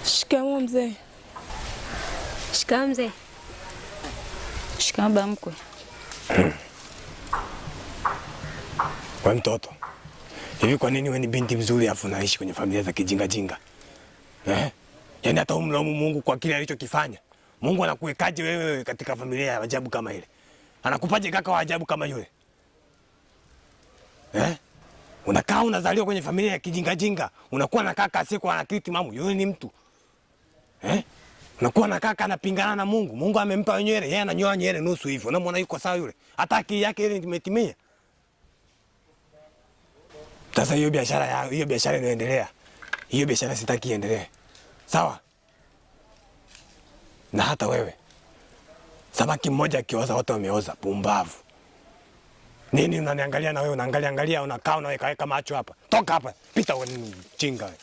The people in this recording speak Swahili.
Shikamoo mzee. Shikamoo mzee. Shikamoo bamkwe. Kwa mtoto. Hivi kwa nini wewe ni binti mzuri afu unaishi kwenye familia za kijinga jinga? Yaani hata umlaumu Mungu kwa kile alichokifanya. Mungu anakuwekaje wewe katika familia ya ajabu kama ile? Anakupaje kaka wa ajabu kama yule? Unakaa unazaliwa kwenye familia ya kijinga jinga, unakuwa na kaka asiyekuwa na akili timamu, yule ni mtu. Unakuwa na kaka anapingana na Mungu. Mungu amempa nywele, yeye ananyoa nywele nusu hivyo. Unamwona yuko sawa yule? Hata akili yake ile imetimia. Sasa hiyo biashara inaendelea. Hiyo biashara sitaki iendelee. Sawa? Na hata wewe. Samaki mmoja akioza wote wameoza, pumbavu. Nini unaniangalia na wewe unaangalia unakaa unaweka macho hapa. Toka hapa. Pita wewe mjinga wewe.